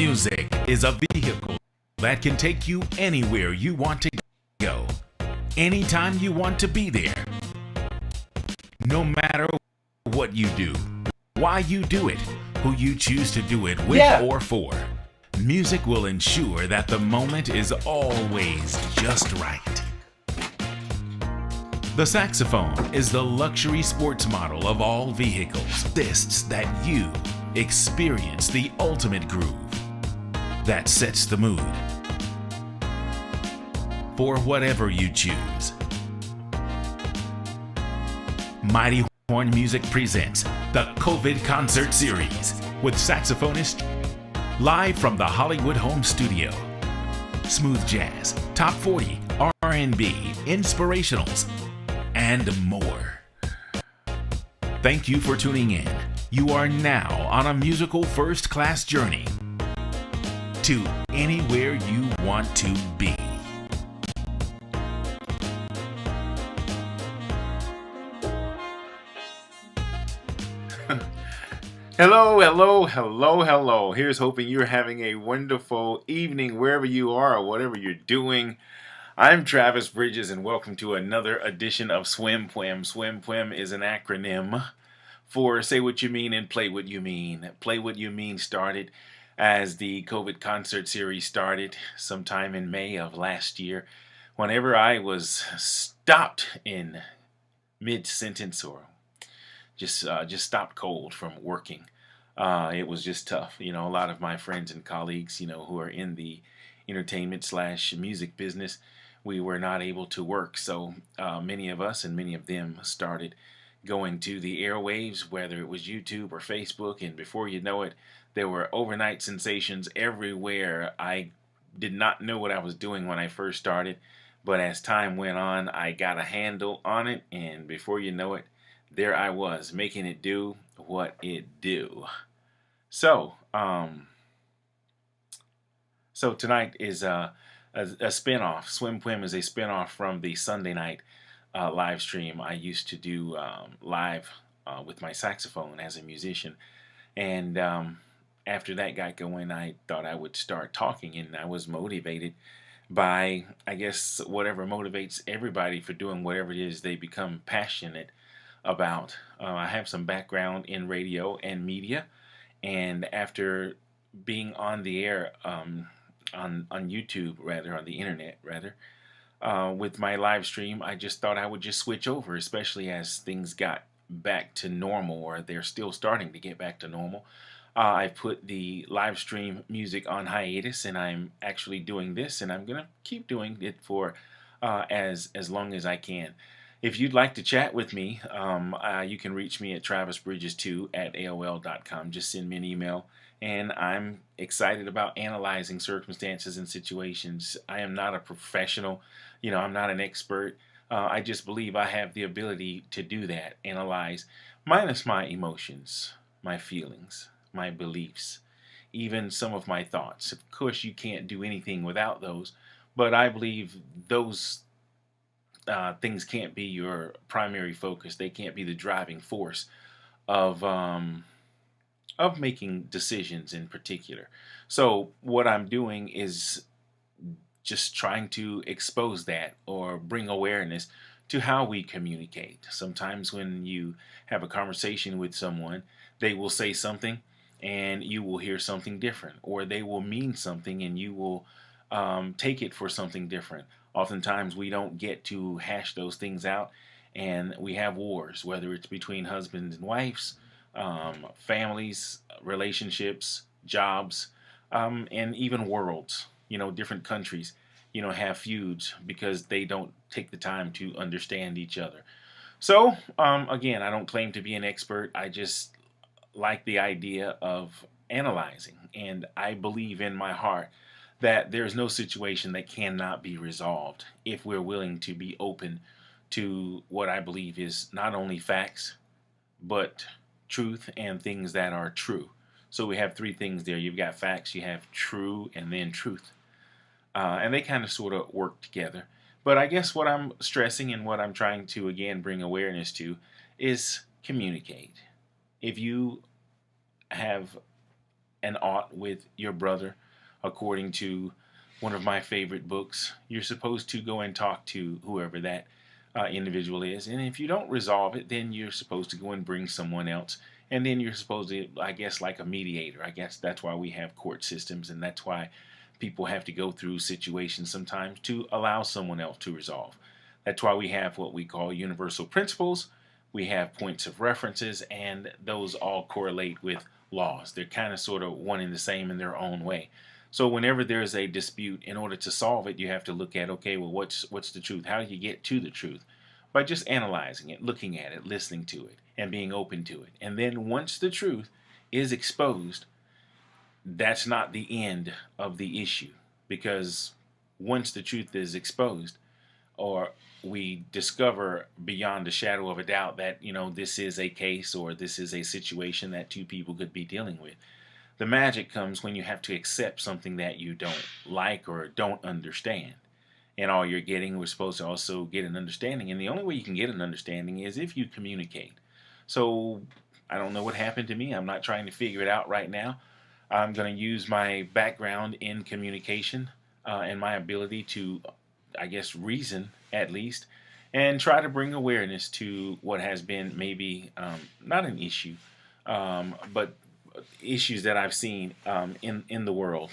Music is a vehicle that can take you anywhere you want to go, anytime you want to be there, no matter what you do, why you do it, who you choose to do it with Yeah. or for. Music will ensure that the moment is always just right. The saxophone is the luxury sports model of all vehicles. Insists that you experience the ultimate groove that sets the mood for whatever you choose. Mighty Horn Music presents the COVID Concert Series with saxophonist live from the Hollywood home studio. Smooth jazz, top 40, R&B, inspirationals, and more. Thank you for tuning in. You are now on a musical first-class journey to anywhere you want to be. Hello. Here's hoping you're having a wonderful evening wherever you are or whatever you're doing. I'm Travis Bridges and welcome to another edition of Swym, Pwym. Swym, Pwym is an acronym for Say What You Mean and Play What You Mean. Play What You Mean started as the COVID concert series started sometime in May of last year. Whenever I was stopped in mid-sentence or just stopped cold from working. It was just tough. You know, a lot of my friends and colleagues, who are in the entertainment/music business, we were not able to work. So many of us and many of them started going to the airwaves, whether it was YouTube or Facebook. And before you know it, there were overnight sensations everywhere. I did not know what I was doing when I first started. But as time went on, I got a handle on it. And before you know it, there I was, making it do what it do. So tonight is a spinoff. Swym Pwym is a spinoff from the Sunday night live stream I used to do live with my saxophone as a musician. And after that got going, I thought I would start talking, and I was motivated by, I guess, whatever motivates everybody for doing whatever it is they become passionate about. I have some background in radio and media, and after being on the air on YouTube, on the internet, with my live stream, I just thought I would just switch over, especially as things got back to normal, or they're still starting to get back to normal. I put the live stream music on hiatus, and I'm actually doing this, and I'm gonna keep doing it for as long as I can. If you'd like to chat with me, you can reach me at travisbridges2@aol.com. Just send me an email, and I'm excited about analyzing circumstances and situations. I am not a professional, I'm not an expert. I just believe I have the ability to do that, analyze, minus my emotions, my feelings, my beliefs, even some of my thoughts. Of course, you can't do anything without those, but I believe those things can't be your primary focus. They can't be the driving force of making decisions in particular. So what I'm doing is just trying to expose that or bring awareness to how we communicate. Sometimes when you have a conversation with someone, they will say something and you will hear something different, or they will mean something and you will take it for something different. Oftentimes we don't get to hash those things out, and we have wars, whether it's between husbands and wives, families, relationships, jobs, and even worlds. Different countries, have feuds because they don't take the time to understand each other. So, again, I don't claim to be an expert. I just like the idea of analyzing, and I believe in my heart that there's no situation that cannot be resolved if we're willing to be open to what I believe is not only facts, but truth and things that are true. So we have three things there. You've got facts, you have true, and then truth. And they kind of sort of work together. But I guess what I'm stressing and what I'm trying to, again, bring awareness to is communicate. If you have an ought with your brother, according to one of my favorite books, you're supposed to go and talk to whoever that individual is. And if you don't resolve it, then you're supposed to go and bring someone else. And then you're supposed to, I guess, like a mediator. I guess that's why we have court systems, and that's why people have to go through situations sometimes to allow someone else to resolve. That's why we have what we call universal principles. We have points of references, and those all correlate with laws. They're kind of sort of one and the same in their own way. So whenever there's a dispute, in order to solve it, you have to look at, okay, well, what's the truth? How do you get to the truth? By just analyzing it, looking at it, listening to it, and being open to it. And then once the truth is exposed, that's not the end of the issue, because once the truth is exposed, or we discover beyond a shadow of a doubt that this is a case or this is a situation that two people could be dealing with, the magic comes when you have to accept something that you don't like or don't understand. And all you're getting, we're supposed to also get an understanding, and the only way you can get an understanding is if you communicate. So I don't know what happened to me. I'm not trying to figure it out right now. I'm going to use my background in communication and my ability to, I guess, reason at least, and try to bring awareness to what has been maybe not an issue, but issues that I've seen in the world,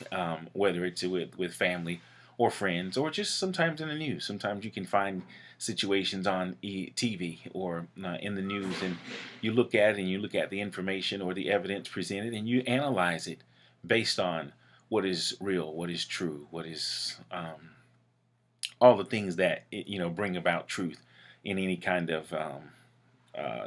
whether it's with family or friends, or just sometimes in the news. Sometimes you can find situations on TV or in the news, and you look at it and you look at the information or the evidence presented, and you analyze it based on what is real, what is true, what is all the things that bring about truth in any kind of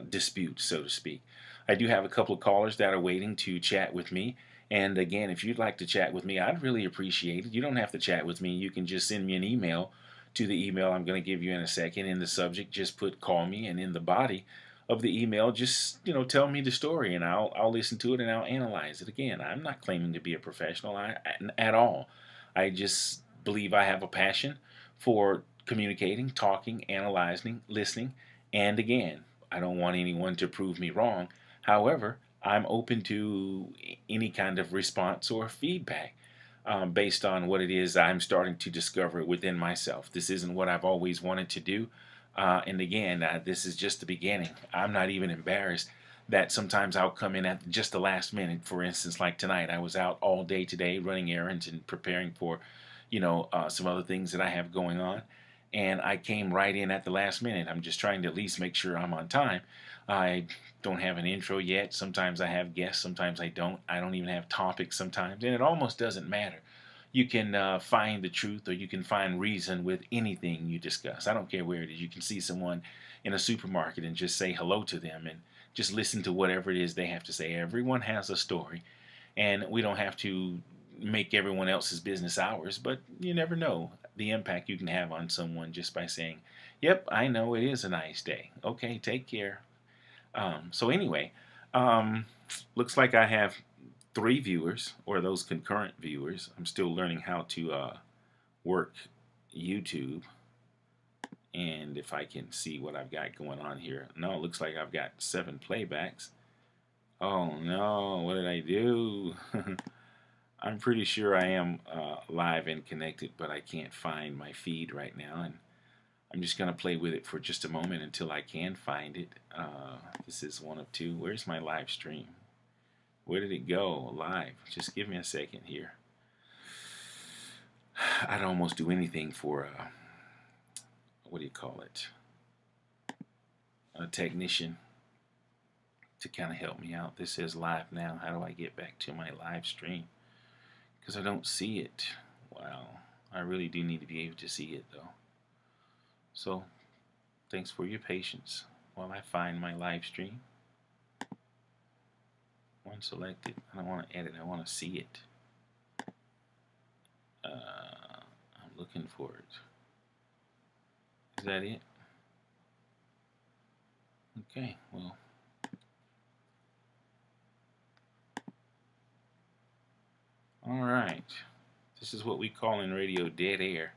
dispute, so to speak. I do have a couple of callers that are waiting to chat with me. And again, if you'd like to chat with me, I'd really appreciate it. You don't have to chat with me. You can just send me an email to the email I'm going to give you in a second. In the subject, just put "call me," and in the body of the email, just tell me the story, and I'll listen to it and I'll analyze it. Again, I'm not claiming to be a professional at all. I just believe I have a passion for communicating, talking, analyzing, listening, and again, I don't want anyone to prove me wrong. However, I'm open to any kind of response or feedback based on what it is I'm starting to discover within myself. This isn't what I've always wanted to do. And again, this is just the beginning. I'm not even embarrassed that sometimes I'll come in at just the last minute. For instance, like tonight, I was out all day today running errands and preparing for, some other things that I have going on. And I came right in at the last minute. I'm just trying to at least make sure I'm on time. I don't have an intro yet. Sometimes I have guests, sometimes I don't. I don't even have topics sometimes, and it almost doesn't matter. You can find the truth, or you can find reason with anything you discuss. I don't care where it is. You can see someone in a supermarket and just say hello to them and just listen to whatever it is they have to say. Everyone has a story, and we don't have to make everyone else's business ours, but you never know the impact you can have on someone just by saying, "Yep, I know it is a nice day. Okay, take care." So anyway, looks like I have 3 viewers, or those concurrent viewers. I'm still learning how to work YouTube, and if I can see what I've got going on here. No, it looks like I've got 7 playbacks. Oh no, what did I do? I'm pretty sure I am live and connected, but I can't find my feed right now, and I'm just going to play with it for just a moment until I can find it. This is one of 2. Where's my live stream? Where did it go? Live. Just give me a second here. I'd almost do anything for, what do you call it? A technician to kind of help me out. This says live now. How do I get back to my live stream? Because I don't see it. Wow. I really do need to be able to see it, though. So, thanks for your patience while I find my live stream. One selected. I don't want to edit. I want to see it. I'm looking for it. Is that it? Okay, well. Alright. This is what we call in radio dead air.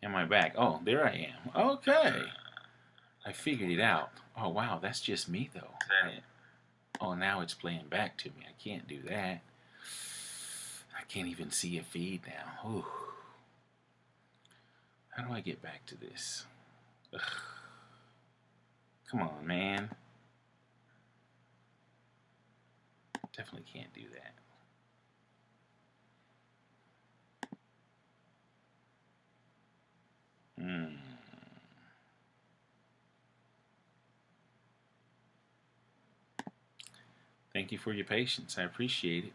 Am I back? Oh, there I am. Okay. I figured it out. Oh, wow, that's just me, though. Oh, now it's playing back to me. I can't do that. I can't even see a feed now. Ooh. How do I get back to this? Ugh. Come on, man. Definitely can't do that. Hmm. Thank you for your patience. I appreciate it.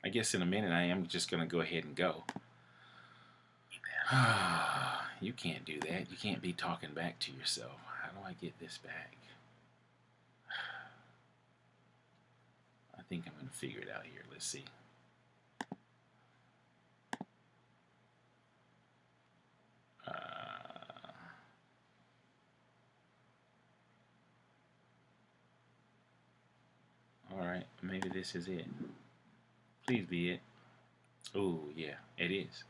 I guess in a minute I am just going to go ahead and go. You can't do that. You can't be talking back to yourself. How do I get this back? I think I'm going to figure it out here. Let's see. Alright, maybe this is it. Please be it. Oh, yeah, it is.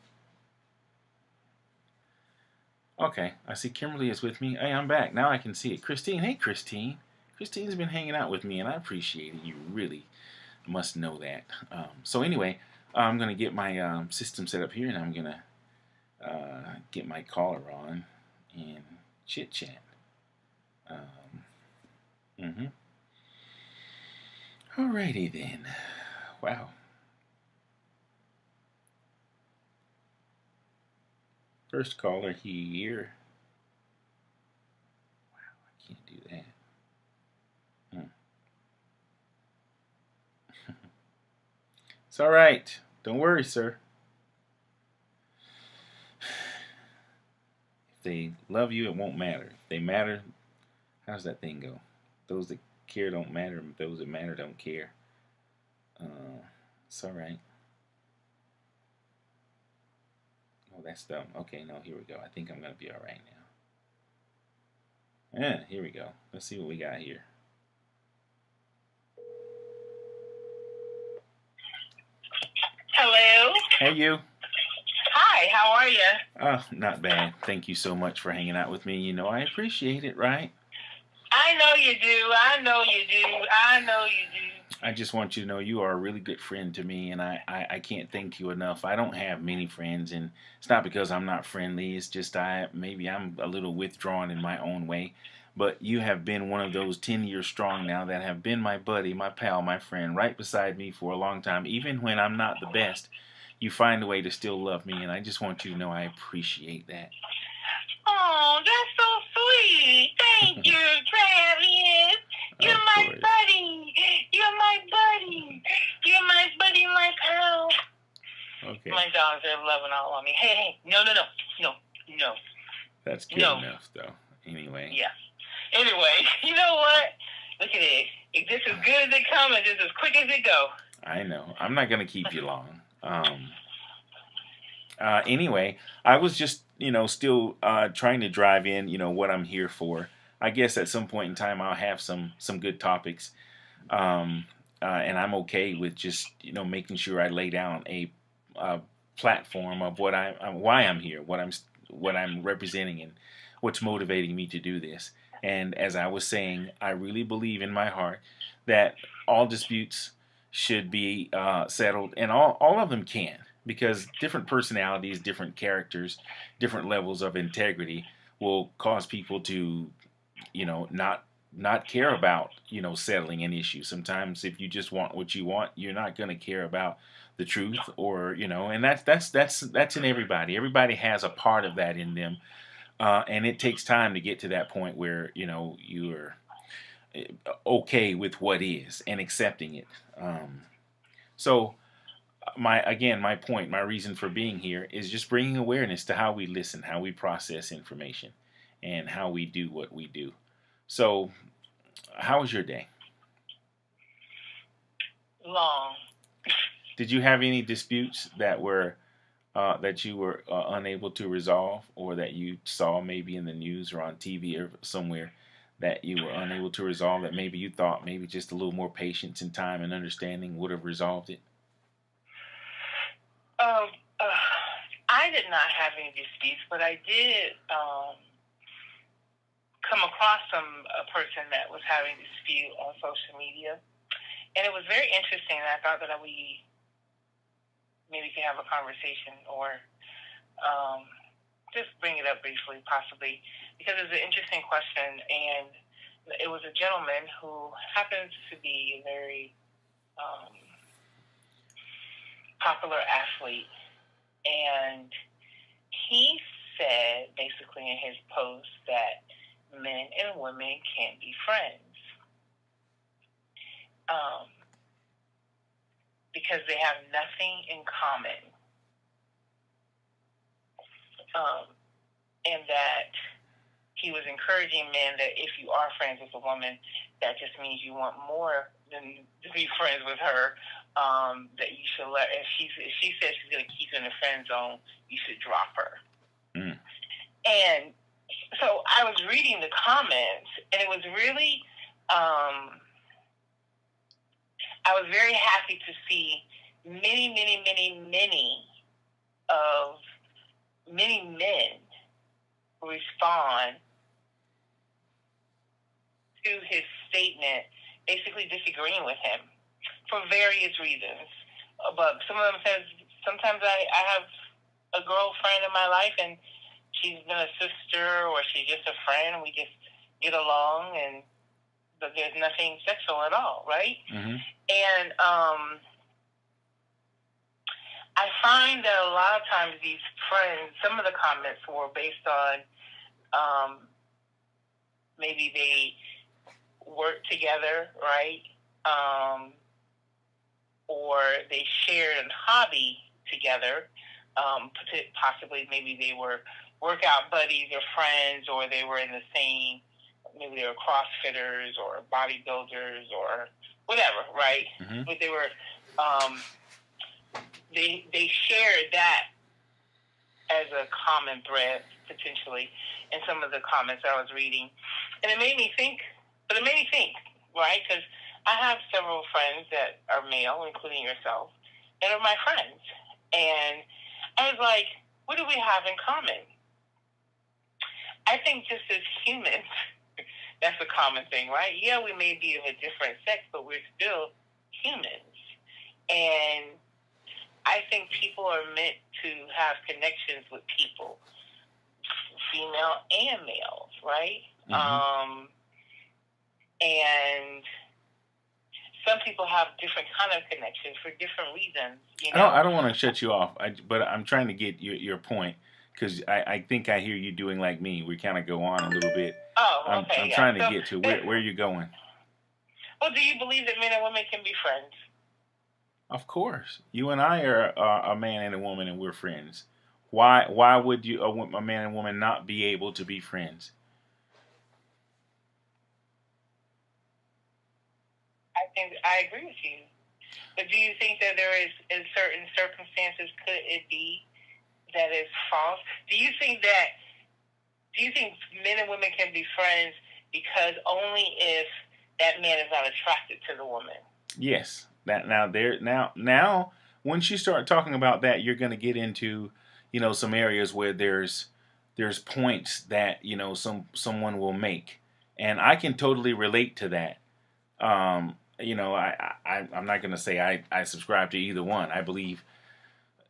Okay, I see Kimberly is with me. Hey, I'm back. Now I can see it. Christine, hey, Christine. Christine's been hanging out with me, and I appreciate it. You really must know that. So anyway, I'm going to get my system set up here, and I'm going to get my caller on and chit-chat. Alrighty then. Wow. First caller here. Wow, I can't do that. It's alright. Don't worry, sir. If they love you, it won't matter. If they matter, how does that thing go? Those that care don't matter, those that matter don't care. It's alright. Oh, that's dumb. Okay, no, here we go. I think I'm going to be alright now. Yeah, here we go. Let's see what we got here. Hello. Hey, you. Hi, how are you? Oh, not bad. Thank you so much for hanging out with me. You know, I appreciate it, right? I know you do. I know you do. I know you do. I just want you to know you are a really good friend to me, and I can't thank you enough. I don't have many friends, and it's not because I'm not friendly. It's just maybe I'm a little withdrawn in my own way. But you have been one of those 10 years strong now that have been my buddy, my pal, my friend, right beside me for a long time. Even when I'm not the best, you find a way to still love me, and I just want you to know I appreciate that. Oh, that's so sweet. Thank you, Travis. You're my buddy. You're my buddy. You're my buddy, my pal. Okay. My dogs are loving all on me. Hey, no. That's good enough, though. Anyway. Yeah. Anyway, you know what? Look at it. It's just as good as it comes and just as quick as it goes. I know. I'm not going to keep you long. Anyway, I was just, still trying to drive in, what I'm here for. I guess at some point in time I'll have some good topics, and I'm okay with just, making sure I lay down a platform of why I'm here, what I'm representing, and what's motivating me to do this. And as I was saying, I really believe in my heart that all disputes should be settled, and all of them can, because different personalities, different characters, different levels of integrity will cause people to, not care about, settling an issue. Sometimes if you just want what you want, you're not going to care about the truth, or, and that's in everybody. Everybody has a part of that in them. And it takes time to get to that point where, you're okay with what is and accepting it. So my point, my reason for being here is just bringing awareness to how we listen, how we process information, and how we do what we do. So, how was your day? Long. Did you have any disputes that you were unable to resolve, or that you saw maybe in the news or on TV or somewhere that you were unable to resolve, that maybe you thought maybe just a little more patience and time and understanding would have resolved it? I I did not have any disputes, but I did come across a person that was having a dispute on social media, and it was very interesting. And I thought that we maybe could have a conversation or just bring it up briefly, possibly, because it's an interesting question. And it was a gentleman who happens to be a very popular athlete, and he said basically in his post that men and women can't be friends because they have nothing in common, and that he was encouraging men that if you are friends with a woman, that just means you want more than to be friends with her. That you should let, if she says she's going to keep you in the friend zone, you should drop her. Mm. And so I was reading the comments, and it was really, I was very happy to see many men respond to his statement, basically disagreeing with him for various reasons. But some of them says, sometimes I have a girlfriend in my life, and she's been a sister, or she's just a friend, and we just get along, but there's nothing sexual at all, right? Mm-hmm. And I find that a lot of times these friends, some of the comments were based on maybe they work together, right? Or they shared a hobby together. Possibly maybe they were workout buddies or friends, or they were in the same, maybe they were CrossFitters or bodybuilders or whatever, right? Mm-hmm. But they were, they shared that as a common thread, potentially, in some of the comments I was reading. And it made me think, right? Because I have several friends that are male, including yourself, that are my friends. And I was like, what do we have in common? I think just as humans, that's a common thing, right? Yeah, we may be of a different sex, but we're still humans. And I think people are meant to have connections with people, female and males, right? Mm-hmm. And some people have different kind of connections for different reasons. You know? I don't want to shut you off, but I'm trying to get your point, because I think I hear you doing like me. We kind of go on a little bit. Oh, okay. I'm trying to get to where you're going. Well, do you believe that men and women can be friends? Of course. You and I are a man and a woman, and we're friends. Why would a man and woman not be able to be friends? I think I agree with you. But do you think that there is, in certain circumstances, could it be that is false? Do you think men and women can be friends because only if that man is not attracted to the woman? Yes. Now once you start talking about that, you're going to get into, some areas where there's points that, someone will make, and I can totally relate to that. I'm not going to say I subscribe to either one. I believe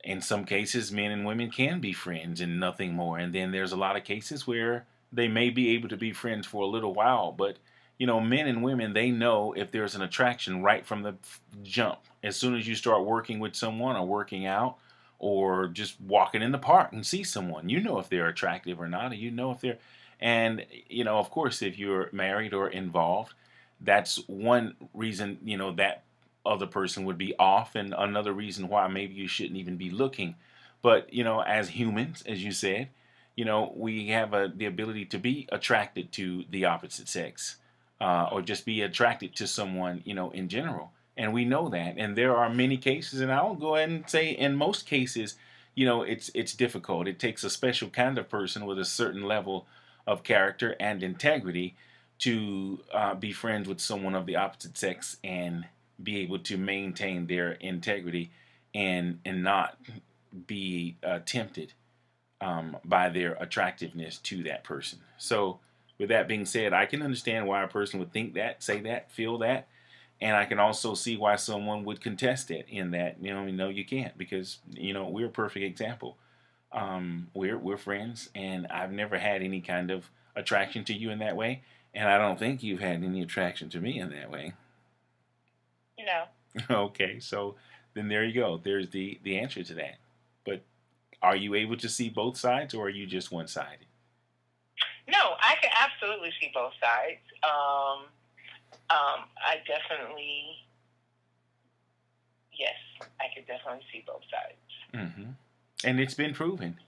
in some cases men and women can be friends and nothing more, and then there's a lot of cases where they may be able to be friends for a little while, but men and women, they know if there's an attraction right from the jump. As soon as you start working with someone or working out or just walking in the park and see someone, if they're attractive or not, and if they're, and, of course, if you're married or involved, that's one reason, that other person would be off, and another reason why maybe you shouldn't even be looking. But, as humans, as you said, we have the ability to be attracted to the opposite sex. Or just be attracted to someone, in general. And we know that. And there are many cases, and I'll go ahead and say in most cases, it's difficult. It takes a special kind of person with a certain level of character and integrity to be friends with someone of the opposite sex and be able to maintain their integrity and not be tempted. by their attractiveness to that person. So, with that being said, I can understand why a person would think that, say that, feel that, and I can also see why someone would contest it in that, no, you can't, because we're a perfect example. We're friends, and I've never had any kind of attraction to you in that way, and I don't think you've had any attraction to me in that way. No. Okay, so then there you go. There's the answer to that. But are you able to see both sides, or are you just one-sided? No, I can absolutely see both sides. I definitely, yes, I could definitely see both sides. Hmm. And it's been proven,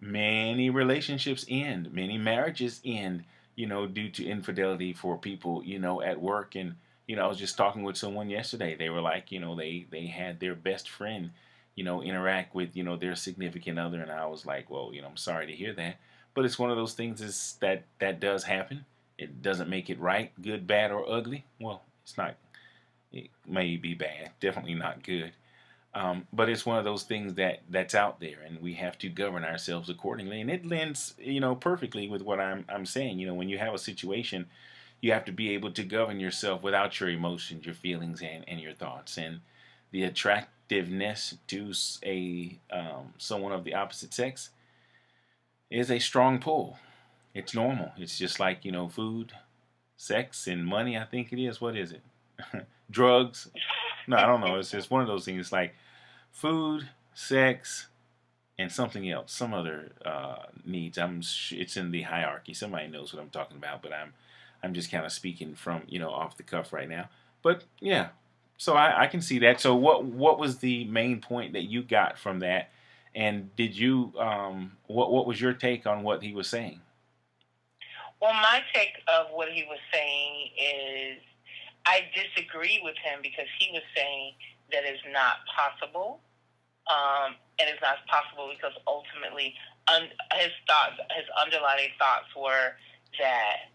many relationships end, many marriages end, due to infidelity for people, at work. And, I was just talking with someone yesterday. They were like, they had their best friend, interact with, their significant other. And I was like, well, I'm sorry to hear that. But it's one of those things that does happen. It doesn't make it right, good, bad, or ugly. Well, it's not, it may be bad, definitely not good. But it's one of those things that's out there, and we have to govern ourselves accordingly. And it lends, perfectly with what I'm saying. When you have a situation, you have to be able to govern yourself without your emotions, your feelings, and your thoughts. And the attractiveness to someone of the opposite sex is a strong pull. It's normal. It's just like food, sex, and money. I think it is. What is it? Drugs. No, I don't know. It's just one of those things. It's like food, sex, and something else, some other needs. It's in the hierarchy. Somebody knows what I'm talking about, but I'm just kind of speaking from off the cuff right now. But yeah, so I can see that. So what was the main point that you got from that? And did you what was your take on what he was saying? Well, my take of what he was saying is I disagree with him because he was saying that it's not possible. And it's not possible because ultimately his underlying thoughts were that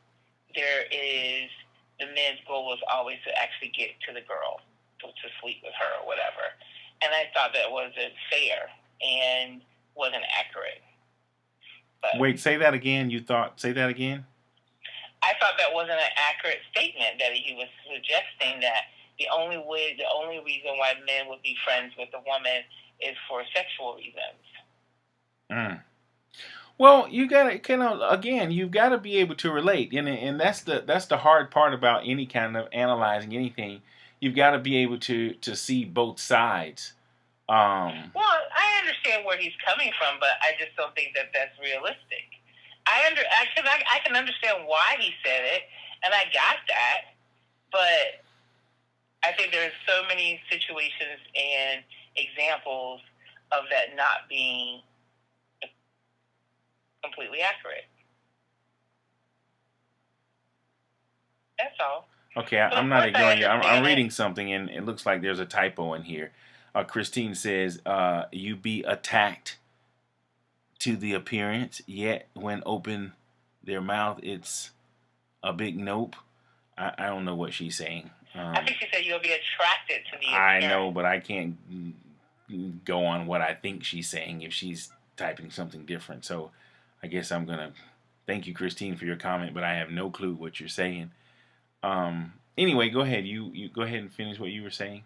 the man's goal was always to actually get to the girl, to sleep with her or whatever. And I thought that wasn't fair and wasn't accurate. But wait, say that again. Say that again. I thought that wasn't an accurate statement, that he was suggesting that the only reason why men would be friends with a woman is for sexual reasons. Mm. Well, you gotta you've got to be able to relate, and that's the hard part about any kind of analyzing anything. You've got to be able to see both sides. Well, I understand where he's coming from, but I just don't think that that's realistic. I can understand why he said it, and I got that, but I think there's so many situations and examples of that not being completely accurate. That's all. Okay, I'm not ignoring you. I'm reading something, and it looks like there's a typo in here. Christine says, you be attacked to the appearance, yet when open their mouth, it's a big nope. I don't know what she's saying. I think she said you'll be attracted to the I appearance. know, but I can't go on what I think she's saying if she's typing something different. So I guess I'm going to thank you, Christine, for your comment, but I have no clue what you're saying. Anyway, go ahead. You go ahead and finish what you were saying.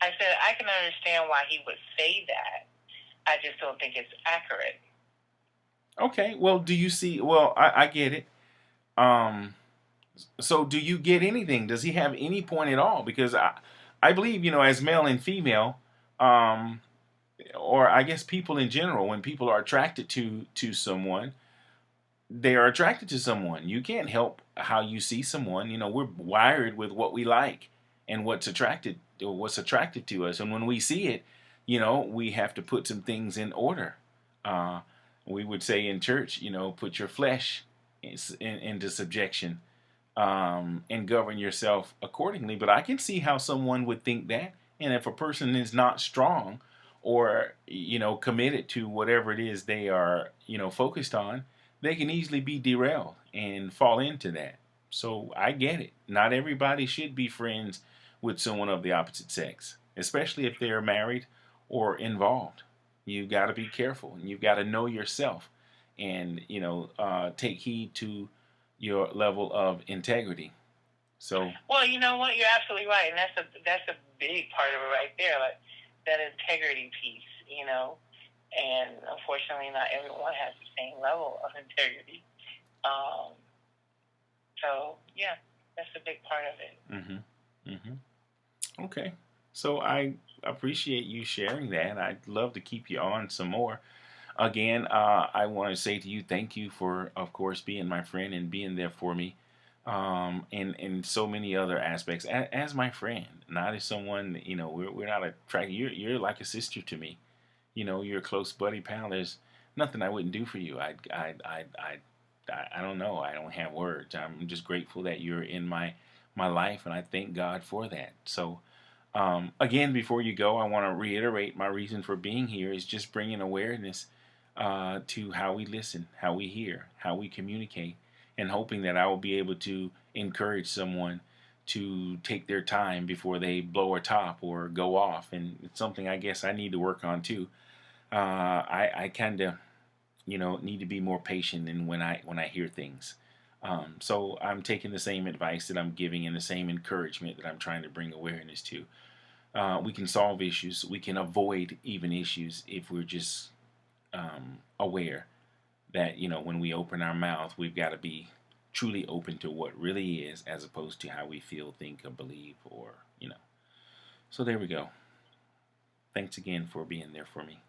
I said I can understand why he would say that. I just don't think it's accurate. Okay. Well, do you see? Well, I get it. So do you get anything? Does he have any point at all? Because I believe, as male and female, or I guess people in general, when people are attracted to someone, they are attracted to someone. You can't help how you see someone. We're wired with what we like and what's attracted to us. And when we see it, we have to put some things in order. We would say in church, put your flesh into subjection, and govern yourself accordingly. But I can see how someone would think that. And if a person is not strong or, committed to whatever it is they are, focused on, they can easily be derailed and fall into that. So I get it. Not everybody should be friends with someone of the opposite sex, especially if they're married or involved. You got to be careful. You've got to know yourself, and take heed to your level of integrity. So, well, you know what? You're absolutely right, and that's a big part of it right there, like that integrity piece. And unfortunately, not everyone has the same level of integrity. So yeah, that's a big part of it. Okay. So I appreciate you sharing that. I'd love to keep you on some more. Again, I want to say to you, thank you for, of course, being my friend and being there for me, in so many other aspects. As my friend, not as someone, we're not a track. You're like a sister to me. You're a close buddy pal. There's nothing I wouldn't do for you. I don't know. I don't have words. I'm just grateful that you're in my life, and I thank God for that. So, again, before you go, I want to reiterate my reason for being here is just bringing awareness to how we listen, how we hear, how we communicate, and hoping that I will be able to encourage someone to take their time before they blow a top or go off. And it's something I guess I need to work on too. I kind of, need to be more patient in when I hear things. So I'm taking the same advice that I'm giving and the same encouragement that I'm trying to bring awareness to. We can solve issues. We can avoid even issues if we're just aware that, when we open our mouth, we've got to be truly open to what really is as opposed to how we feel, think, or believe, or. So there we go. Thanks again for being there for me.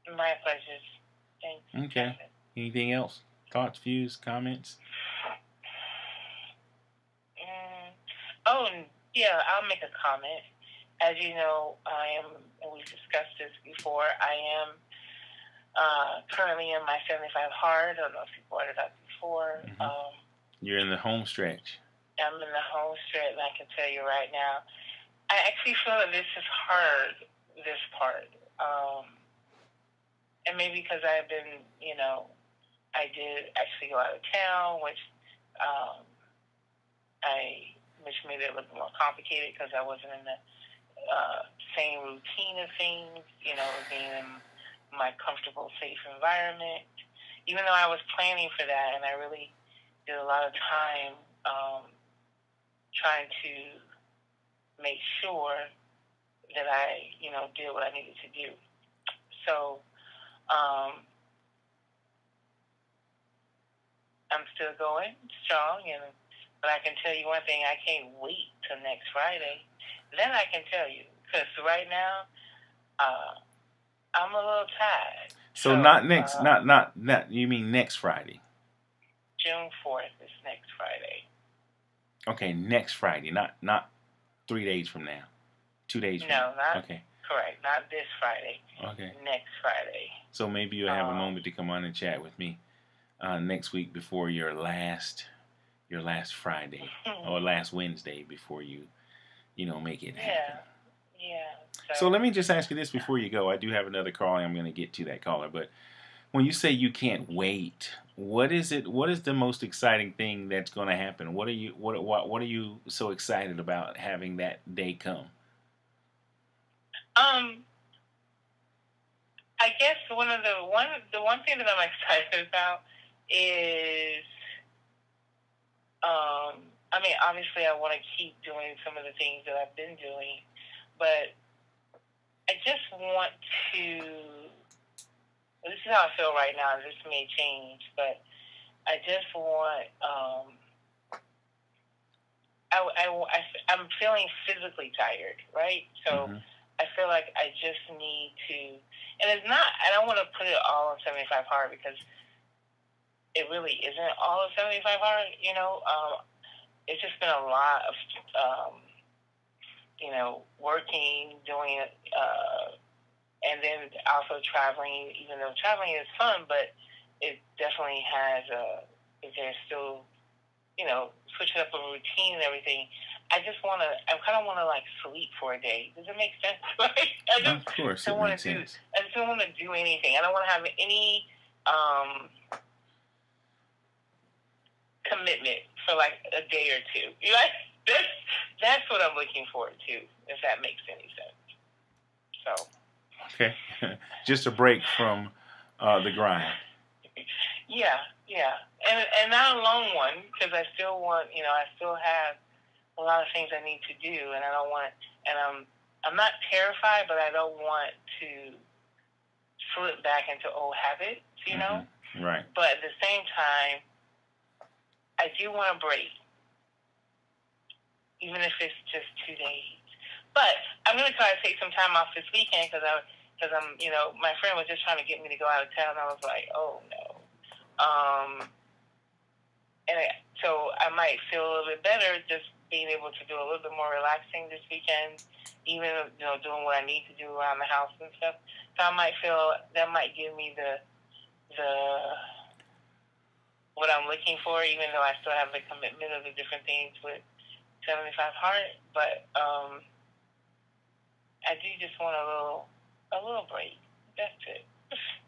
My pleasure. Thanks. Okay. Anything else? Thoughts, views, comments? Oh, yeah, I'll make a comment. As you know, and we've discussed this before, I am currently in my 75 hard. I don't know if you brought it up before. Mm-hmm. You're in the home stretch. I'm in the home stretch, and I can tell you right now, I actually feel that this is hard, this part. And maybe because I've been, I did actually go out of town, which made it a little bit more complicated because I wasn't in the same routine of things, being in my comfortable, safe environment. Even though I was planning for that, and I really did a lot of time trying to make sure that I, did what I needed to do. So I'm still going strong, but I can tell you one thing: I can't wait till next Friday. Then I can tell you, because right now I'm a little tired. So not next, not you mean next Friday? June 4th is next Friday. Okay, next Friday, not 3 days from now, 2 days from now. No, not okay. Correct, not this Friday. Okay. Next Friday. So maybe you'll have a moment to come on and chat with me next week before your last Friday or last Wednesday before you make it happen. Yeah. So let me just ask you this before you go. I do have another call. I'm going to get to that caller, but when you say you can't wait, what is it? What is the most exciting thing that's going to happen? What are you so excited about having that day come? I guess the one thing that I'm excited about is, obviously I want to keep doing some of the things that I've been doing, but I just want to. This is how I feel right now. This may change, but I just want. I'm feeling physically tired, right? So. Mm-hmm. I feel like I just need to, and it's not, I don't want to put it all on 75 hard because it really isn't all of 75 hard, it's just been a lot of, working, doing it, and then also traveling, even though traveling is fun, but it definitely has, if there's still, switching up a routine and everything, I kind of want to like sleep for a day. Does it make sense? Of course, it makes sense. I just don't want to do anything. I don't want to have any commitment for like a day or two. That's what I'm looking forward to, if that makes any sense. So. Okay. Just a break from the grind. Yeah, yeah, and not a lone one, because I still want, I still have a lot of things I need to do, and I don't want, and I'm not terrified, but I don't want to slip back into old habits, Right. But at the same time, I do want a break, even if it's just 2 days. But I'm going to try to take some time off this weekend because I'm, my friend was just trying to get me to go out of town. I was like, oh no. So I might feel a little bit better just being able to do a little bit more relaxing this weekend, even doing what I need to do around the house and stuff. So I might feel that might give me the what I'm looking for, even though I still have the commitment of the different things with 75 Heart. But I do just want a little break. That's it.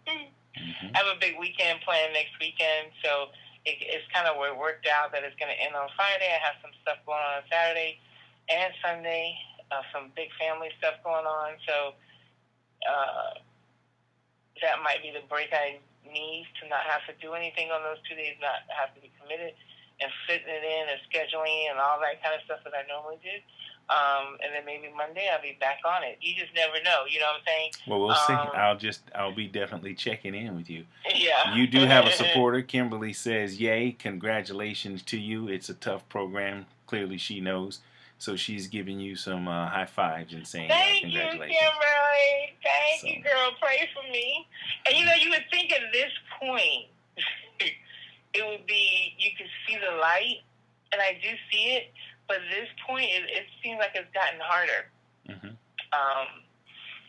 I have a big weekend planned next weekend, so it's kind of worked out that it's going to end on Friday. I have some stuff going on Saturday and Sunday, some big family stuff going on. So that might be the break I need to not have to do anything on those 2 days, not have to be committed and fitting it in and scheduling and all that kind of stuff that I normally do. And then maybe Monday I'll be back on it. You just never know. You know what I'm saying? Well, we'll see. I'll be definitely checking in with you. Yeah. You do have a supporter. Kimberly says, yay, congratulations to you. It's a tough program. Clearly she knows. So she's giving you some high fives and saying congratulations. Thank you, Kimberly. Thank you, girl. Pray for me. And you would think at this point it would be, you could see the light, and I do see it, but at this point it seems like it's gotten harder. Mm-hmm.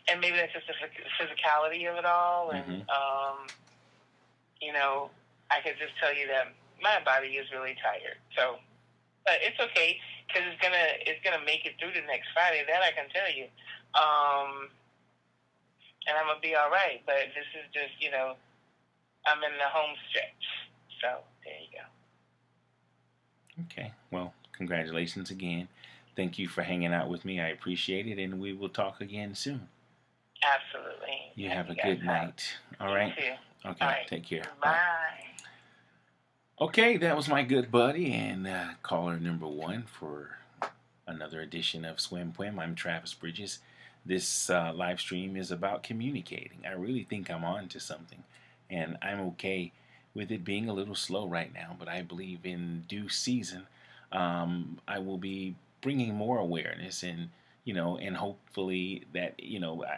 And maybe that's just the physicality of it all, and I could just tell you that my body is really tired. So, but it's okay because it's gonna make it through the next Friday. That I can tell you, and I'm gonna be all right. But this is just I'm in the home stretch. So there you go. Okay. Well, congratulations again. Thank you for hanging out with me. I appreciate it, and we will talk again soon. Absolutely. You have a good night. All right? You too. Okay, all right. Take care. Bye. Okay, that was my good buddy and caller number 1 for another edition of Swym Pwym. I'm Travis Bridges. This live stream is about communicating. I really think I'm on to something, and I'm okay with it being a little slow right now, but I believe in due season I will be bringing more awareness and and hopefully that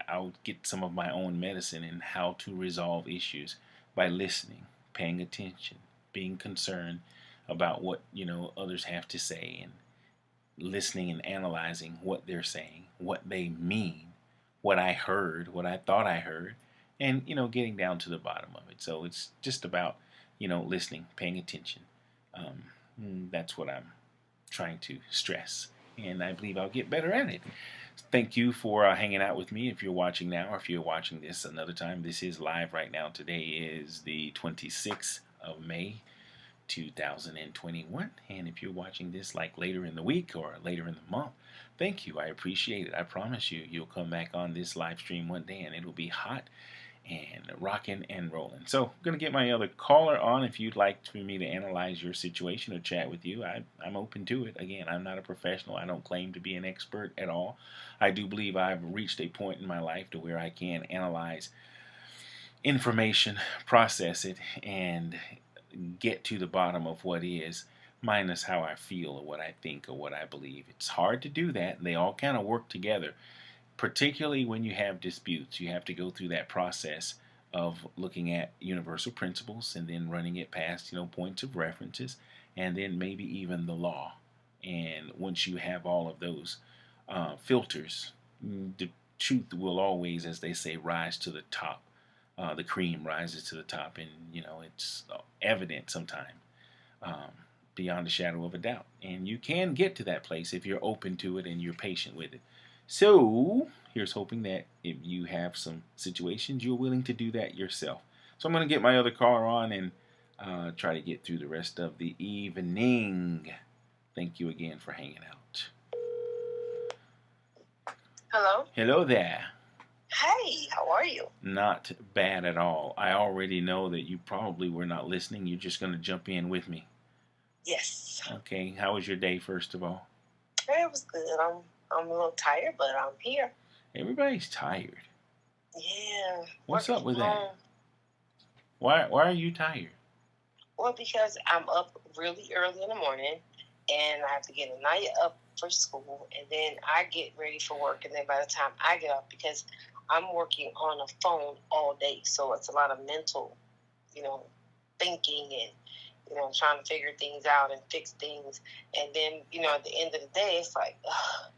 I'll get some of my own medicine in how to resolve issues by listening, paying attention, being concerned about what others have to say, and listening and analyzing what they're saying, what they mean, what I heard, what I thought I heard, and getting down to the bottom of it. So it's just about listening, paying attention. That's what I'm trying to stress, and I believe I'll get better at it. Thank you for hanging out with me. If you're watching now, or if you're watching this another time, this is live right now. Today is the 26th of May, 2021. And if you're watching this like later in the week or later in the month, thank you. I appreciate it. I promise you'll come back on this live stream one day and it'll be hot and rocking and rolling. So I'm going to get my other caller on. If you'd like for me to analyze your situation or chat with you, I'm open to it. Again, I'm not a professional. I don't claim to be an expert at all. I do believe I've reached a point in my life to where I can analyze information, process it, and get to the bottom of what is, minus how I feel or what I think or what I believe. It's hard to do that. They all kind of work together. Particularly when you have disputes, you have to go through that process of looking at universal principles and then running it past, points of references, and then maybe even the law. And once you have all of those filters, the truth will always, as they say, rise to the top. The cream rises to the top, and it's evident sometime, beyond a shadow of a doubt. And you can get to that place if you're open to it and you're patient with it. So here's hoping that if you have some situations, you're willing to do that yourself. So I'm going to get my other caller on and try to get through the rest of the evening. Thank you again for hanging out. Hello? Hello there. Hey, how are you? Not bad at all. I already know that you probably were not listening. You're just going to jump in with me. Yes. Okay, how was your day, first of all? It was good. I'm a little tired, but I'm here. Everybody's tired. Yeah. What's Working up from with that? home. Why are you tired? Well, because I'm up really early in the morning and I have to get Anaya up for school and then I get ready for work and then by the time I get up because I'm working on a phone all day. So it's a lot of mental, you know, thinking and trying to figure things out and fix things. And then, at the end of the day, it's like, ugh,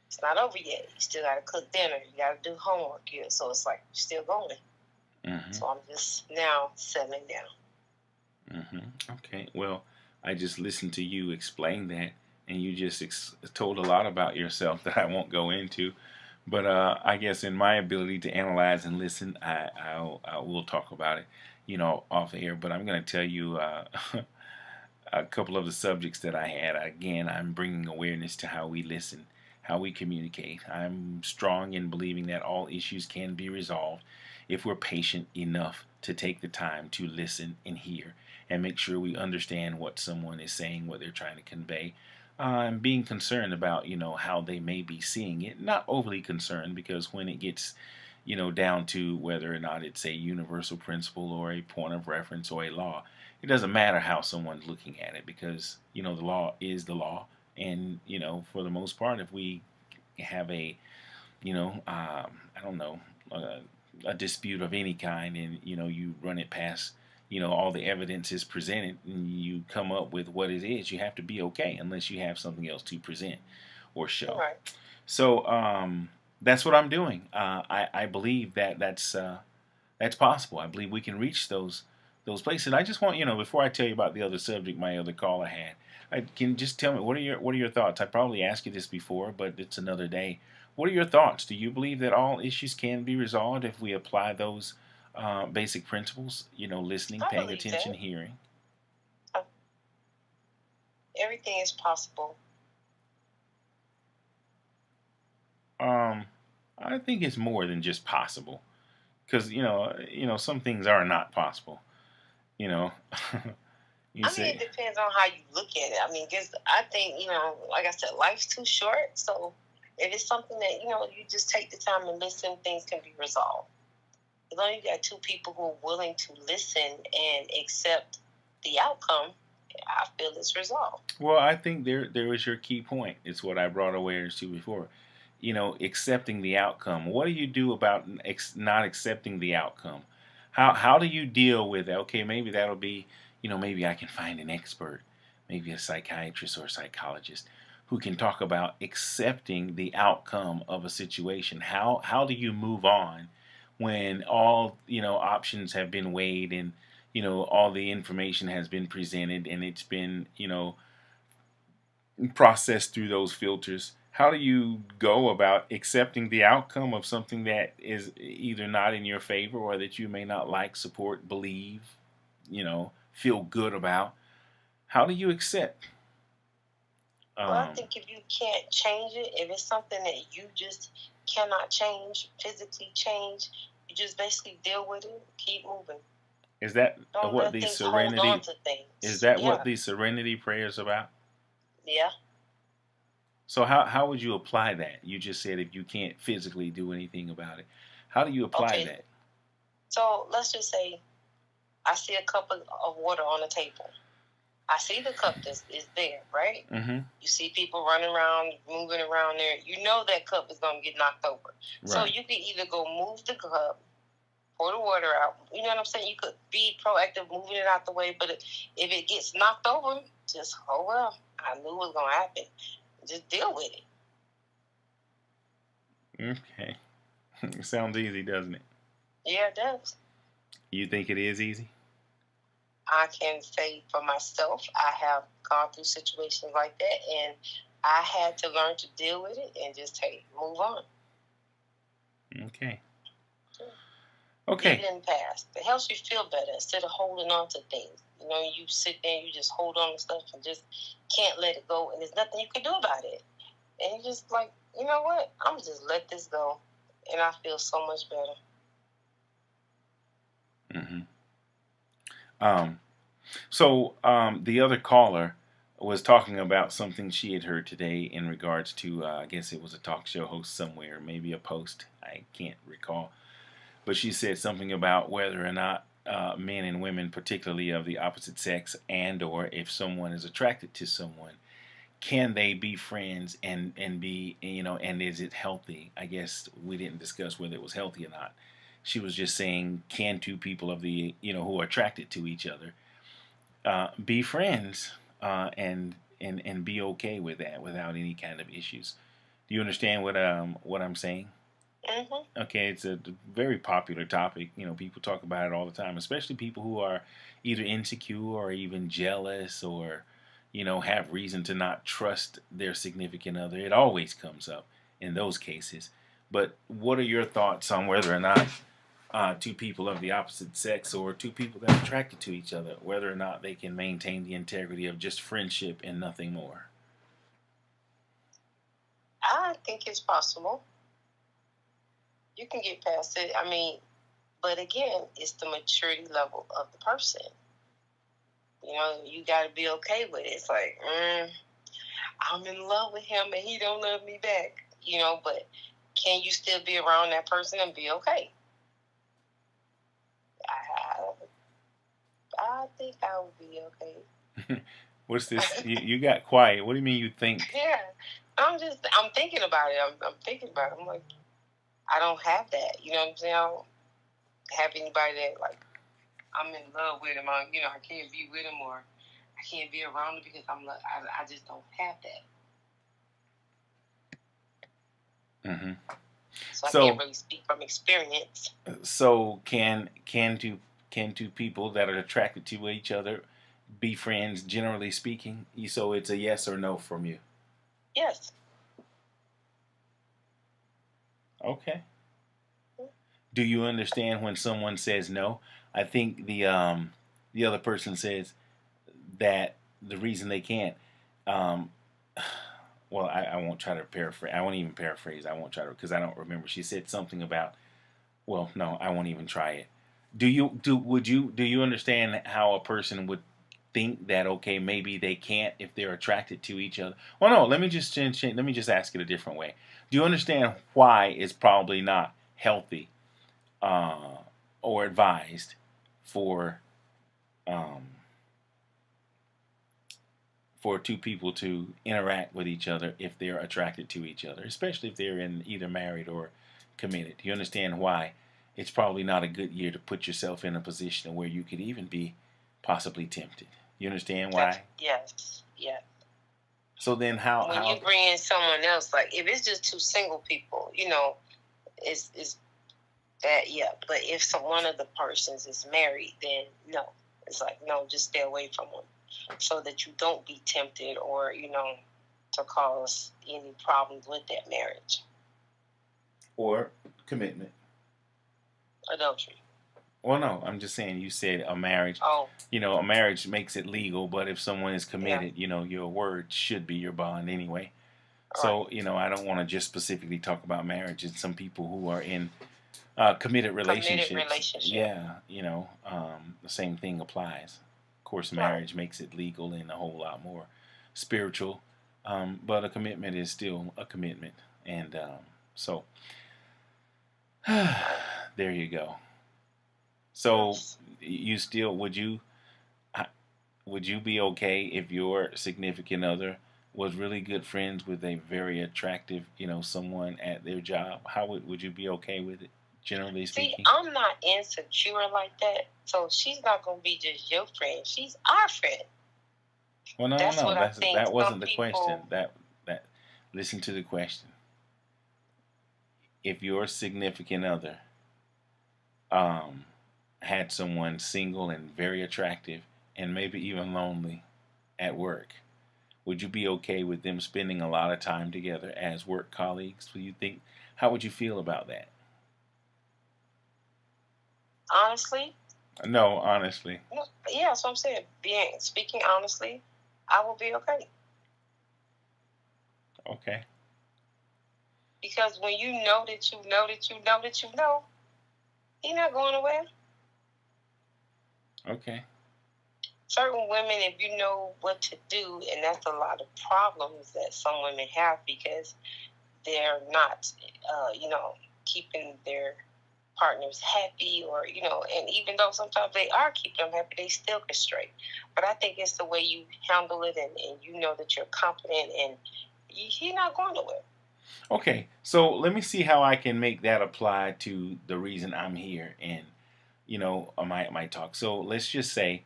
it's not over yet. You still got to cook dinner. You got to do homework. Yeah, so it's like you're still going. Mm-hmm. So I'm just now settling down. Mm-hmm. Okay. Well, I just listened to you explain that, and you just told a lot about yourself that I won't go into. But I guess in my ability to analyze and listen, I will talk about it, off air. But I'm going to tell you a couple of the subjects that I had. Again, I'm bringing awareness to how we listen, how we communicate. I'm strong in believing that all issues can be resolved if we're patient enough to take the time to listen and hear and make sure we understand what someone is saying, what they're trying to convey. And being concerned about, how they may be seeing it. Not overly concerned, because when it gets, down to whether or not it's a universal principle or a point of reference or a law, it doesn't matter how someone's looking at it, because the law is the law. And for the most part, if we have a I don't know, a dispute of any kind, and you run it past, all the evidence is presented, and you come up with what it is, you have to be okay unless you have something else to present or show. Right. So that's what I'm doing. I believe that that's possible. I believe we can reach those places. I just want, before I tell you about the other subject, my other call I had, I can just tell me, what are your thoughts? I probably asked you this before, but it's another day. What are your thoughts? Do you believe that all issues can be resolved if we apply those basic principles? Listening, I paying believe attention, that. hearing. Everything is possible. Um, I think it's more than just possible, because some things are not possible. You know, you I mean, say. it depends on how you look at it. I mean, because I think, like I said, life's too short. So if it's something that, you just take the time and listen, things can be resolved. As long as you got two people who are willing to listen and accept the outcome, I feel it's resolved. Well, I think there was your key point. It's what I brought awareness to before. Accepting the outcome. What do you do about not accepting the outcome? How do you deal with that? Okay, maybe that'll be, maybe I can find an expert, maybe a psychiatrist or a psychologist who can talk about accepting the outcome of a situation. How do you move on when all, options have been weighed, and all the information has been presented, and it's been, processed through those filters? How do you go about accepting the outcome of something that is either not in your favor, or that you may not like, support, believe, feel good about? How do you accept? Well, I think if you can't change it, if it's something that you just cannot change, physically change, you just basically deal with it, keep moving. Is that Don't what let the things hold serenity? on to things. Is that Yeah. what the serenity prayer is about? Yeah. So how would you apply that? You just said if you can't physically do anything about it, how do you apply that? So let's just say I see a cup of water on the table. I see the cup is there, right? Mm-hmm. You see people running around, moving around there. You know that cup is going to get knocked over. Right. So you can either go move the cup, pour the water out. You know what I'm saying? You could be proactive, moving it out the way. But if it gets knocked over, just, oh, well, I knew it was going to happen. Just deal with it. Okay. It sounds easy, doesn't it? Yeah, it does. You think it is easy? I can say for myself, I have gone through situations like that, and I had to learn to deal with it and just move on. Okay. Okay. Get in the past. It helps you feel better instead of holding on to things. You sit there and you just hold on to stuff and just can't let it go, and there's nothing you can do about it. And you just like, you know what? I'm just let this go and I feel so much better. Mm-hmm. The other caller was talking about something she had heard today in regards to, I guess it was a talk show host somewhere, maybe a post, I can't recall. But she said something about whether or not men and women, particularly of the opposite sex, and or if someone is attracted to someone, can they be friends and be, and is it healthy? I guess we didn't discuss whether it was healthy or not. She was just saying, can two people of the, who are attracted to each other be friends and be okay with that without any kind of issues. Do you understand what I'm saying? Mm-hmm. Okay, it's a very popular topic. People talk about it all the time, especially people who are either insecure or even jealous or have reason to not trust their significant other. It always comes up in those cases. But what are your thoughts on whether or not two people of the opposite sex or two people that are attracted to each other, whether or not they can maintain the integrity of just friendship and nothing more? I think it's possible. You can get past it. I mean, but again, it's the maturity level of the person. You got to be okay with it. It's like, I'm in love with him and he don't love me back. But can you still be around that person and be okay? I think I would be okay. What's this? You got quiet. What do you mean you think? Yeah, I'm thinking about it. I'm thinking about it. I'm like, I don't have that. You know what I'm saying? I don't have anybody that, like, I'm in love with him. I can't be with him or I can't be around him because I just don't have that. Mm-hmm. So I can't really speak from experience. So can two people that are attracted to each other be friends, generally speaking? So it's a yes or no from you. Yes. Okay. Do you understand when someone says no? I think the other person says that the reason they can't. Well, I won't try to paraphrase. I won't even paraphrase. I won't try to because I don't remember. She said something about. Well, no, I won't even try it. Do you understand how a person would think that okay maybe they can't if they're attracted to each other? Well, no. Let me just change. Let me just ask it a different way. Do you understand why it's probably not healthy or advised for two people to interact with each other if they're attracted to each other, especially if they're in either married or committed? Do you understand why it's probably not a good year to put yourself in a position where you could even be possibly tempted? You understand why? Yes. Yeah. So then how you bring in someone else, like if it's just two single people, it's that, yeah. But if one of the persons is married, then no. It's like, no, just stay away from them so that you don't be tempted or, to cause any problems with that marriage. Or commitment. Adultery. Well, no, I'm just saying you said a marriage. Oh. A marriage makes it legal, but if someone is committed, your word should be your bond anyway. So, I don't want to just specifically talk about marriage and some people who are in committed relationships. Yeah, the same thing applies. Of course, marriage makes it legal and a whole lot more spiritual, but a commitment is still a commitment, and so there you go. So, you still would you be okay if your significant other was really good friends with a very attractive, someone at their job? How would you be okay with it? Generally speaking. See, I'm not insecure like that, so she's not gonna be just your friend. She's our friend. Well, no, that wasn't the question. That listen to the question. If your significant other had someone single and very attractive and maybe even lonely at work, would you be okay with them spending a lot of time together as work colleagues? How would you feel about that? Honestly? No, honestly. Yeah, that's what I'm saying. Speaking honestly, I will be okay. Okay. Because when you know that you know that you know that you know, he's not going away. Okay. Certain women, if you know what to do, and that's a lot of problems that some women have because they're not, keeping their partners happy, or and even though sometimes they are keeping them happy, they still get straight. But I think it's the way you handle it, and you know that you're confident, and he's not going nowhere. Okay, so let me see how I can make that apply to the reason I'm here and my talk. So let's just say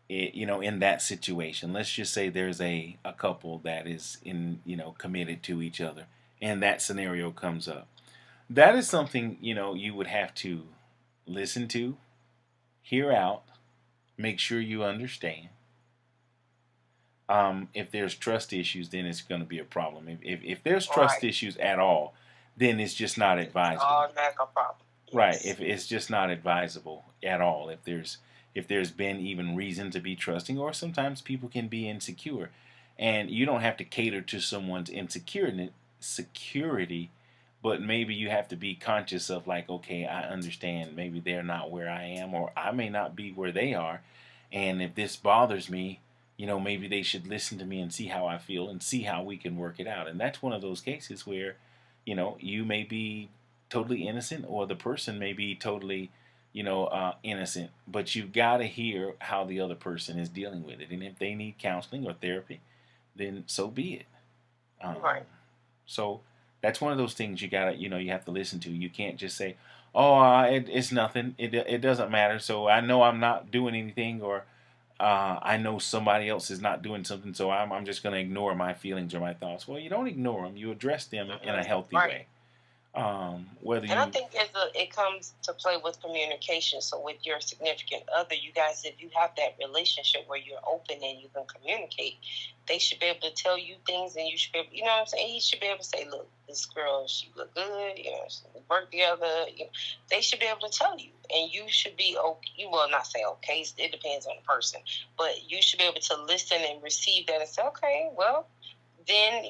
in that situation, let's just say there's a couple that is committed to each other, and that scenario comes up. That is something you would have to listen to, hear out, make sure you understand. If there's trust issues, then it's going to be a problem. If there's trust issues at all, then it's just not advisable. Automatic problem. Yes. Right. If it's just not advisable at all. If there's been even reason to be trusting, or sometimes people can be insecure, and you don't have to cater to someone's security, but maybe you have to be conscious of, like, okay, I understand maybe they're not where I am, or I may not be where they are, and if this bothers me, maybe they should listen to me and see how I feel and see how we can work it out. And that's one of those cases where, you may be totally innocent, or the person may be totally, innocent, but you've got to hear how the other person is dealing with it. And if they need counseling or therapy, then so be it. Right. So that's one of those things you gotta, you have to listen to. You can't just say, "Oh, it's nothing. It doesn't matter." So I know I'm not doing anything, or I know somebody else is not doing something, so I'm just going to ignore my feelings or my thoughts. Well, you don't ignore them. You address them in a healthy way. I think it comes to play with communication. So with your significant other, you guys, if you have that relationship where you're open and you can communicate, they should be able to tell you things, and you should be able, you know what I'm saying? He should be able to say, look, this girl, she look good, she work together. They should be able to tell you, and you should be okay. Well, not say okay, it depends on the person, but you should be able to listen and receive that and say, okay, well, then,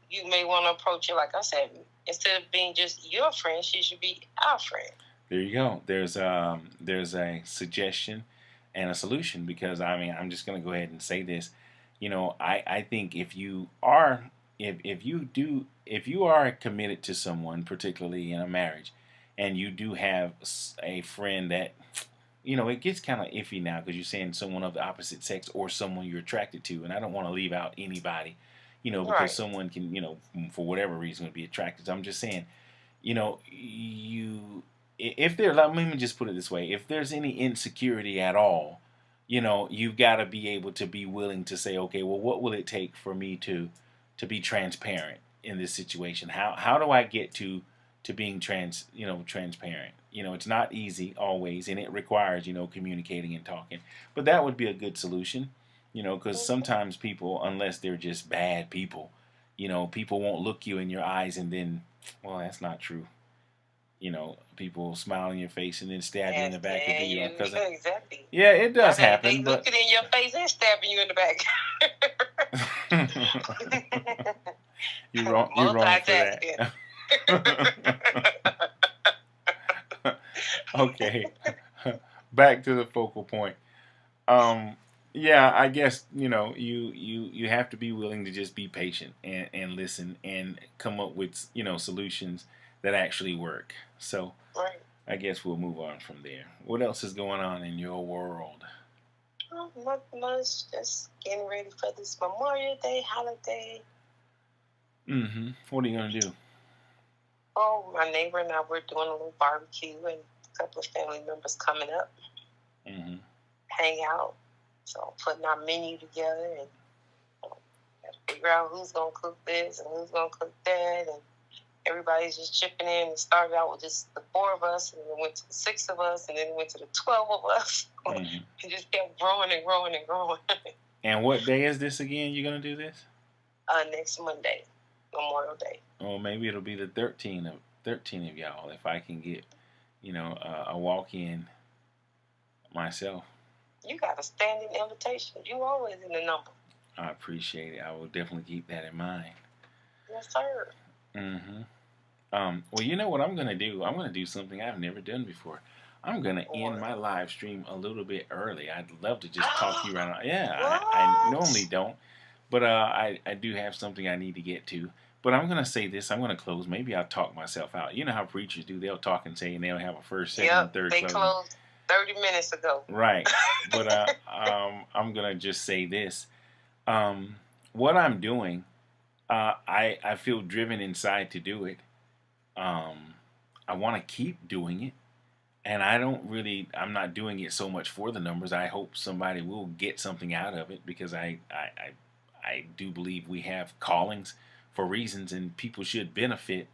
you may want to approach it, like I said, instead of being just your friend, she should be our friend. There you go. There's a suggestion and a solution, because I'm just going to go ahead and say this. I think if you are committed to someone, particularly in a marriage, and you do have a friend that, it gets kind of iffy now, because you're saying someone of the opposite sex or someone you're attracted to, and I don't want to leave out anybody, because Right. someone can, for whatever reason, would be attracted. So I'm just saying, if there, let me just put it this way: if there's any insecurity at all, you've got to be able to be willing to say, okay, well, what will it take for me to be transparent in this situation? How do I get to being transparent? It's not easy always, and it requires, communicating and talking. But that would be a good solution, because sometimes people, unless they're just bad people, people won't look you in your eyes and then, well, that's not true. People smile in your face and then stab you in the back of the exactly. Yeah, it does happen. They look it in your face and stabbing you in the back. You're wrong for that. Okay, back to the focal point. Yeah, I guess you have to be willing to just be patient and listen and come up with solutions that actually work. So right. I guess we'll move on from there. What else is going on in your world? Not much. Just getting ready for this Memorial Day holiday. Mm-hmm. What are you gonna do? Oh, my neighbor and I, we're doing a little barbecue, and a couple of family members coming up. Mm-hmm. Hang out. So putting our menu together, and figure out who's gonna cook this and who's gonna cook that, and everybody's just chipping in. It started out with just the 4 of us, and then went to the 6 of us, and then went to the 12 of us. Mm-hmm. It just kept growing and growing and growing. And what day is this again? You're gonna do this? Next Monday, Memorial Day. Or maybe it'll be the 13 of y'all, if I can get, a walk-in myself. You got a standing invitation. You always in the number. I appreciate it. I will definitely keep that in mind. Yes, sir. Mm-hmm. Well, you know what I'm going to do? I'm going to do something I've never done before. I'm going to end my live stream a little bit early. I'd love to just talk to you right now. Yeah, I normally What? don't, but I do have something I need to get to. But I'm going to say this. I'm going to close. Maybe I'll talk myself out. You know how preachers do. They'll talk and say, and they'll have a first, second, and Yep, third they closing. closed 30 minutes ago. Right. But I'm going to just say this. What I'm doing, I feel driven inside to do it. I want to keep doing it. And I'm not doing it so much for the numbers. I hope somebody will get something out of it because I do believe we have callings for reasons and people should benefit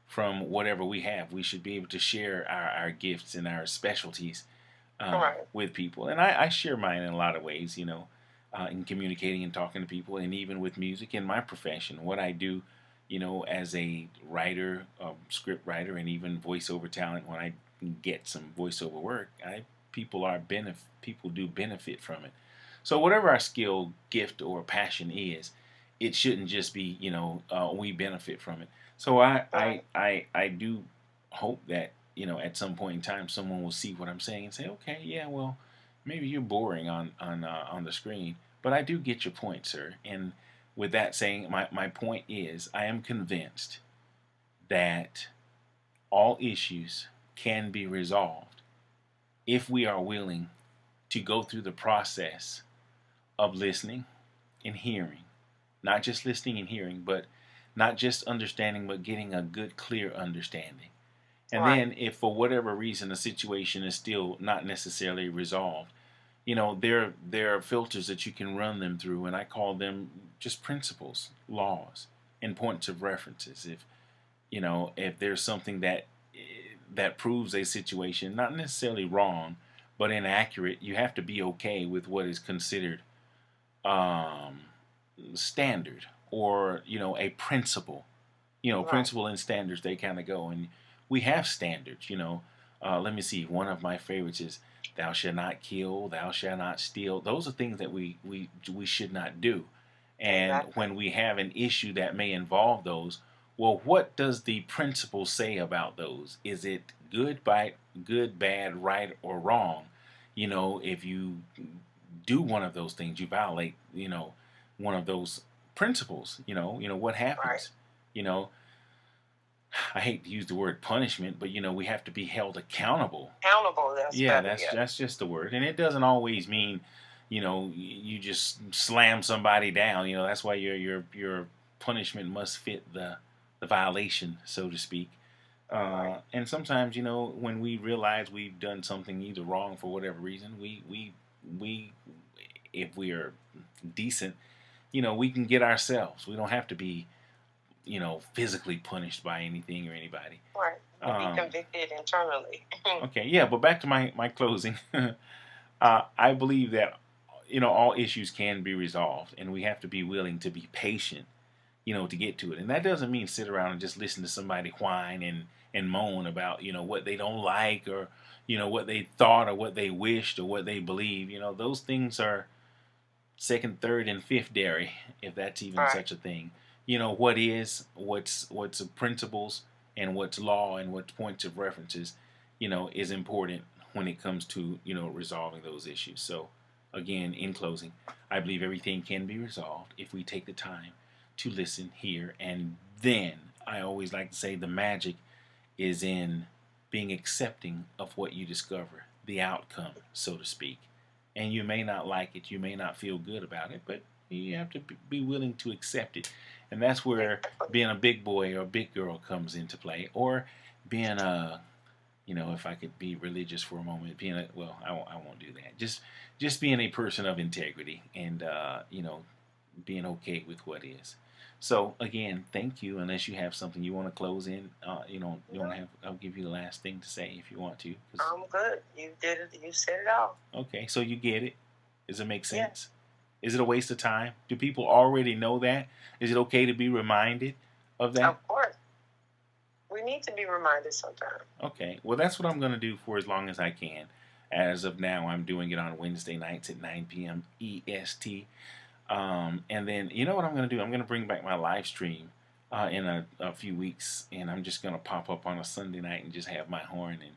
from whatever we have. We should be able to share our gifts and our specialties Right. with people. And I share mine in a lot of ways, in communicating and talking to people, and even with music in my profession, what I do, as a writer, script writer, and even voiceover talent. When I get some voiceover work, people do benefit from it. So whatever our skill, gift, or passion is, it shouldn't just be we benefit from it. So Right. I do hope that at some point in time someone will see what I'm saying and say, okay, yeah, well, maybe you're boring on the screen, but I do get your point, sir. And with that saying, my point is I am convinced that all issues can be resolved if we are willing to go through the process of listening and hearing. Not just listening and hearing, but not just understanding, but getting a good, clear understanding. And Right. then, if for whatever reason the situation is still not necessarily resolved, there are filters that you can run them through, and I call them just principles, laws, and points of references. If there's something that proves a situation not necessarily wrong, but inaccurate, you have to be okay with what is considered um, standard, or a principle. Right. Principle and standards, they kind of go, and we have standards. Let me see. One of my favorites is thou shalt not kill, thou shalt not steal. Those are things that we should not do. And Exactly. when we have an issue that may involve those, well, what does the principle say about those? Is it good, bad, right, or wrong? If you do one of those things, you violate, one of those principles. What Right. happens? You know, I hate to use the word punishment, but we have to be held accountable. Accountable. That's Yeah, better. that's Yeah. that's just the word, and it doesn't always mean, you just slam somebody down. That's why your punishment must fit the violation, so to speak. Right. And sometimes, when we realize we've done something either wrong for whatever reason, we if we are decent, we can get ourselves. We don't have to be, physically punished by anything or anybody. Right. To be Um, convicted internally. okay, yeah, but back to my closing. I believe that all issues can be resolved, and we have to be willing to be patient, to get to it. And that doesn't mean sit around and just listen to somebody whine and moan about what they don't like, or what they thought, or what they wished, or what they believe. Those things are second, third, and fifth dairy, if that's even Right. such a thing. What's principles, and what's law, and what's points of references, is important when it comes to resolving those issues. So again, in closing, I believe everything can be resolved if we take the time to listen, hear, and then I always like to say the magic is in being accepting of what you discover, the outcome, so to speak. And you may not like it, you may not feel good about it, but you have to be willing to accept it. And that's where Exactly. being a big boy or big girl comes into play, or being a, if I could be religious for a moment, being a, well, I won't do that. Just being a person of integrity, and being okay with what is. So again, thank you. Unless you have something you want to close in, you want to No, have. I'll give you the last thing to say if you want to. I'm good. You did it. You said it all. Okay, so you get it. Does it make Yeah. sense? Is it a waste of time? Do people already know that? Is it okay to be reminded of that? Of course. We need to be reminded sometimes. Okay, well, that's what I'm going to do for as long as I can. As of now, I'm doing it on Wednesday nights at 9 p.m. EST. And then, you know what I'm going to do? I'm going to bring back my live stream in a few weeks, and I'm just gonna pop up on a Sunday night and just have my horn and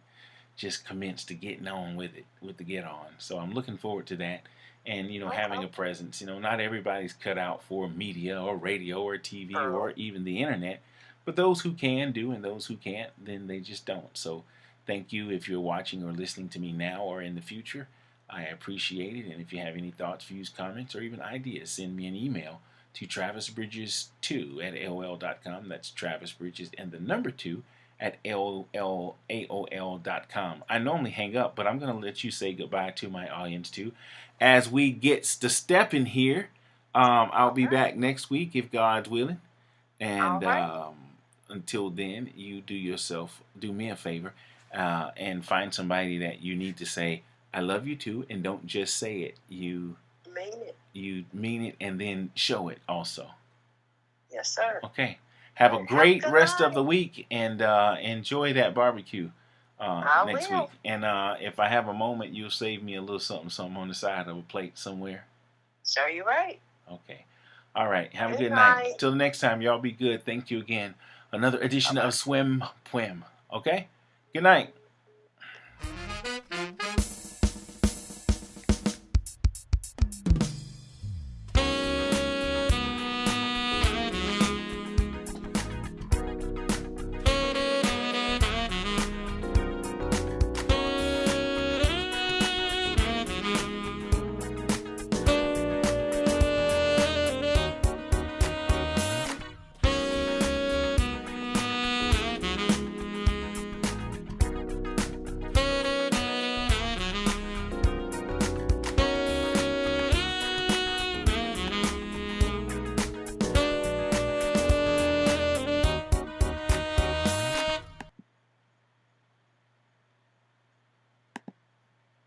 just commence to getting on with it, with the get on. So I'm looking forward to that, and having a presence. Not everybody's cut out for media or radio or TV or even the internet, but those who can do, and those who can't, then they just don't. So thank you if you're watching or listening to me now or in the future. I appreciate it, and if you have any thoughts, views, comments, or even ideas, send me an email to travisbridges2@aol.com. That's Travis Bridges and the number 2 at AOL.com. I normally hang up, but I'm going to let you say goodbye to my audience too. As we get to step in here, I'll be back next week if God's willing. And until then, you do me a favor, and find somebody that you need to say, I love you too, and don't just say it. You mean it, and then show it also. Yes, sir. Okay. Have a great rest of the week, and enjoy that barbecue next week. And if I have a moment, you'll save me a little something on the side of a plate somewhere. Sure, you're right. Okay. All right. Have a good night. Till the next time, y'all be good. Thank you again. Another edition of Swym Pwym. Okay? Good night.